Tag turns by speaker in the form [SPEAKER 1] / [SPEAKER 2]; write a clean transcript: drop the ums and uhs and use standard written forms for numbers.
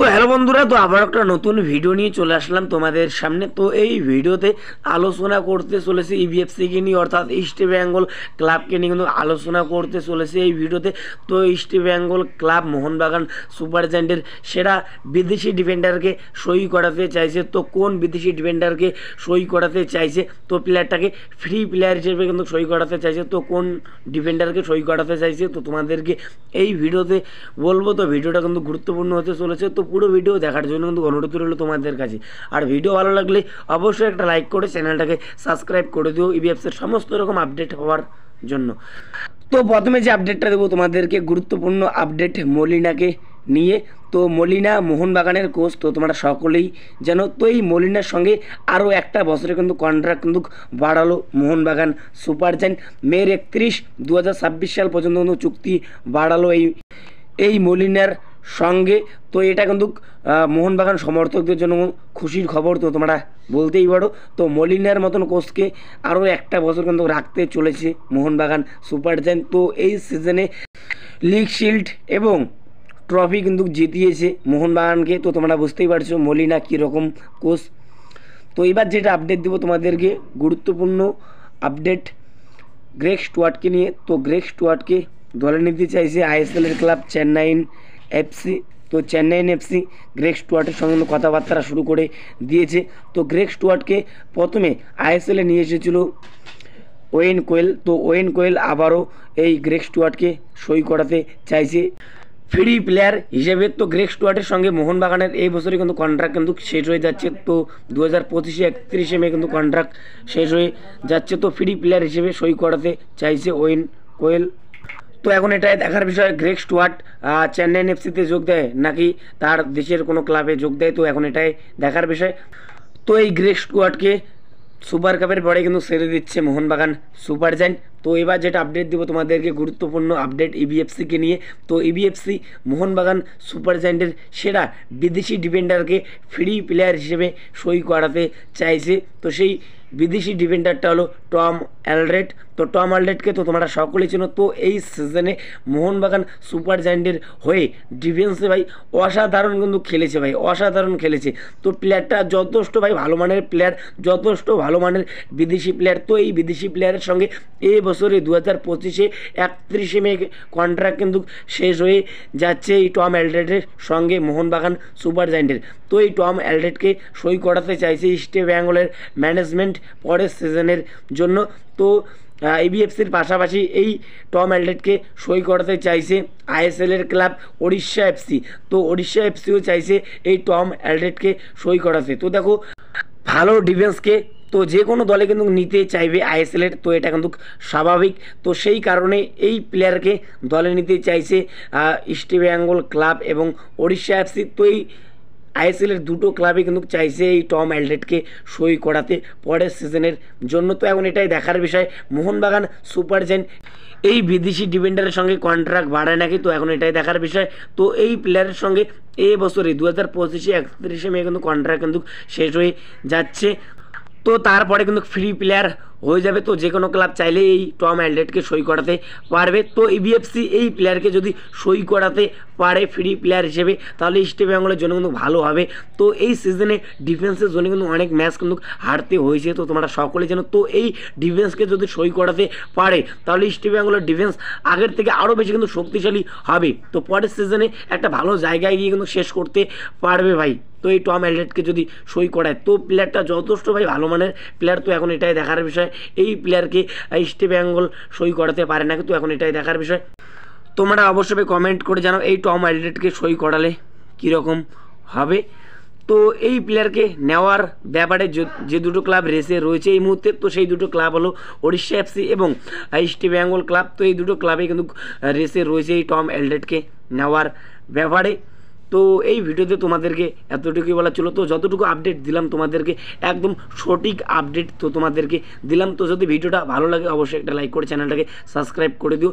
[SPEAKER 1] তো হ্যালো বন্ধুরা, তো আবার একটা নতুন ভিডিও নিয়ে চলে আসলাম তোমাদের সামনে। তো এই ভিডিওতে আলোচনা করতে চলেছে ইবিএফসিকে নিয়ে, অর্থাৎ ইস্ট বেঙ্গল ক্লাবকে নিয়ে কিন্তু আলোচনা করতে চলেছে এই ভিডিওতে। তো East Bengal club Mohun Bagan super জায়েন্টের সেরা বিদেশি ডিফেন্ডারকে সই করাতে চাইছে। তো কোন বিদেশি ডিফেন্ডারকে সই করাতে চাইছে? তো প্লেয়ারটাকে ফ্রি প্লেয়ার হিসেবে কিন্তু সই করাতে চাইছে। তো কোন ডিফেন্ডারকে সই করাতে চাইছে তো তোমাদেরকে এই ভিডিওতে বলবো। তো ভিডিওটা কিন্তু গুরুত্বপূর্ণ হতে চলেছে, তো পুরো ভিডিও দেখার জন্য কিন্তু অনুরোধ রইল তোমাদের কাছে। আর ভিডিও ভালো লাগলে অবশ্যই একটা লাইক করে চ্যানেলটাকে সাবস্ক্রাইব করে দিও ইবিএফসির সমস্ত রকম আপডেট হওয়ার জন্য। তো প্রথমে যে আপডেটটা দেবো তোমাদেরকে, গুরুত্বপূর্ণ আপডেট মলিনাকে নিয়ে। তো মলিনা মোহনবাগানের কোচ, তো তোমরা সকলেই জানো। তো এই মলিনার সঙ্গে আরও একটা বছরে কিন্তু কন্ট্রাক্ট কিন্তু বাড়ালো মোহনবাগান সুপার জায়েন্ট। মে 31, 2026 সাল পর্যন্ত কিন্তু চুক্তি বাড়ালো এই মলিনার সঙ্গে। তো এটা কিন্তু মোহনবাগান সমর্থকদের জন্য খুশির খবর, তো তোমরা বলতেই পারো। তো মলিনার মতন কোচকে আরও একটা বছর কিন্তু রাখতে চলেছে মোহনবাগান সুপার জায়েন্ট। তো এই সিজনে লিগ শিল্ড এবং ট্রফি কিন্তু জিতিয়েছে মোহনবাগানকে। তো তোমরা বুঝতেই পারছো মলিনা কীরকম কোচ। তো এবার যেটা আপডেট দেবো তোমাদেরকে, গুরুত্বপূর্ণ আপডেট গ্রেগ স্টুয়ার্টকে নিয়ে। তো গ্রেগ স্টুয়ার্টকে দলে নিতে চাইছে আইএসএলের ক্লাব চেন্নাইন এফসি। তো চেন্নাইন এফসি গ্রেগ স্টুয়ার্টের সঙ্গে কথাবার্তা শুরু করে দিয়েছে। তো গ্রেগ স্টুয়ার্টকে প্রথমে আইএসএলে নিয়ে এসেছিল ওয়েন কোয়েল। তো ওয়েন কোয়েল আবারও এই গ্রেগ স্টুয়ার্টকে সই করাতে চাইছে ফ্রি প্লেয়ার হিসেবে। তো গ্রেগ স্টুয়ার্টের সঙ্গে মোহনবাগানের এই বছরই কিন্তু কন্ট্রাক্ট কিন্তু শেষ হয়ে যাচ্ছে। তো 2025 31 মে কিন্তু কন্ট্রাক্ট শেষ হয়ে যাচ্ছে। তো ফ্রি প্লেয়ার হিসেবে সই করাতে চাইছে ওয়েন কোয়েল। তো এখন এটাই দেখার বিষয় গ্রেগ স্টুয়ার্ট চেন্নাইন এফসিতে যোগ দেয় নাকি তার দেশের কোনো ক্লাবে যোগ দেয়। তো এখন এটাই দেখার বিষয়। তো এই গ্রেগ স্টুয়ার্টকে সুপার কাপের পরে কিন্তু ছেড়ে দিচ্ছে মোহনবাগান সুপার জায়েন্ট। তো এবার যেটা আপডেট দিব তোমাদেরকে, গুরুত্বপূর্ণ আপডেট ইবিএফসিকে নিয়ে। তো ইবিএফসি মোহনবাগান সুপার জায়েন্টের সেরা বিদেশি ডিফেন্ডারকে ফ্রি প্লেয়ার হিসেবে সই করাতে চাইছে। তো সেই বিদেশি ডিফেন্ডারটা হলো টম অ্যালড্রেট। তো টম অ্যালড্রেটকে তো তোমরা সকলেই চেনো। তো এই সিজনে মোহনবাগান সুপার জায়েন্টের হয়ে ডিফেন্সে ভাই অসাধারণ কিন্তু খেলেছে, ভাই অসাধারণ খেলেছে। তো প্লেয়ারটা যথেষ্ট ভাই ভালো মানের প্লেয়ার, যথেষ্ট ভালো মানের বিদেশি প্লেয়ার। তো এই বিদেশি প্লেয়ারের সঙ্গে এই বছরে 2025 31 মে কন্ট্রাক্ট কিন্তু শেষ হয়ে যাচ্ছে এই টম অ্যালড্রেটের সঙ্গে মোহনবাগান সুপার জায়েন্টের। তো এই টম অ্যালড্রেটকে সই করাতে চাইছে ইস্ট বেঙ্গলের ম্যানেজমেন্ট পরের সিজনের জন্য। তো ইবিএফসির পাশাপাশি এই টম অ্যালড্রেটকে সই করাতে চাইছে আইএসএলের ক্লাব ওড়িশা এফসি। তো ওড়িশা এফসিও চাইছে এই টম অ্যালড্রেটকে সই করাতে। তো দেখো ভালো ডিফেন্সকে তো যে কোনো দলে কিন্তু নিতে চাইবে আইএসএলের, তো এটা কিন্তু স্বাভাবিক। তো সেই কারণে এই প্লেয়ারকে দলে নিতে চাইছে ইস্ট বেঙ্গল ক্লাব এবং ওড়িশা এফসি। তো এই আইএসএলের দুটো ক্লাবে কিন্তু চাইছে এই টম অ্যালড্রেটকে সই করাতে পরের সিজনের জন্য। তো এখন এটাই দেখার বিষয় মোহনবাগান সুপার জায়েন্ট এই বিদেশি ডিফেন্ডারের সঙ্গে কন্ট্রাক্ট বাড়ায় নাকি। তো এখন এটাই দেখার বিষয়। তো এই প্লেয়ারের সঙ্গে এই বছরে 2025 31 মে কিন্তু কন্ট্রাক্ট কিন্তু শেষ হয়ে যাচ্ছে। তো তারপরে কিন্তু ফ্রি প্লেয়ার হয়ে যাবে। তো যে কোনো ক্লাব চাইলে এই টম অ্যালড্রেটকে সই করাতে পারবে। তো ইবিএফসি এই প্লেয়ারকে যদি সই করাতে পারে ফ্রি প্লেয়ার হিসেবে, তাহলে ইস্ট বেঙ্গলের জন্য কিন্তু ভালো হবে। তো এই সিজনে ডিফেন্সের জন্য কিন্তু অনেক ম্যাচ কিন্তু হারতে হয়েছে, তো তোমরা সকলে জানো। তো এই ডিফেন্সকে যদি সই করাতে পারে তাহলে ইস্ট বেঙ্গলের ডিফেন্স আগের থেকে আরও বেশি কিন্তু শক্তিশালী হবে। তো পরের সিজনে একটা ভালো জায়গায় গিয়ে কিন্তু শেষ করতে পারবে ভাই। তো এই টম অ্যালড্রেটকে যদি সই করায় তো প্লেয়ারটা যথেষ্ট ভাই ভালো মানের প্লেয়ার। তো এখন এটাই দেখার বিষয় এই প্লেয়ারকে ইস্ট বেঙ্গল সই করাতে পারে নাকি। তো এখন এটাই দেখার বিষয়। তোমরা অবশ্যই কমেন্ট করে জানাও এই টম অ্যালড্রেটকে সই করালে কীরকম হবে। তো এই প্লেয়ারকে নেওয়ার ব্যাপারে যে দুটো ক্লাব রেসে রয়েছে এই মুহূর্তে, তো সেই দুটো ক্লাব হলো ওড়িশা এফসি এবং ইস্ট বেঙ্গল ক্লাব। তো এই দুটো ক্লাবে কিন্তু রেসে রয়েছে এই টম অ্যালড্রেটকে নেওয়ার ব্যাপারে। তো এই ভিডিওতে তোমাদেরকে এতটুকুই বলা ছিল। তো যতটুকু আপডেট দিলাম তোমাদেরকে একদম সঠিক আপডেট তো তোমাদেরকে দিলাম। তো যদি ভিডিওটা ভালো লাগে অবশ্যই একটা লাইক করে চ্যানেলটাকে সাবস্ক্রাইব করে দিও।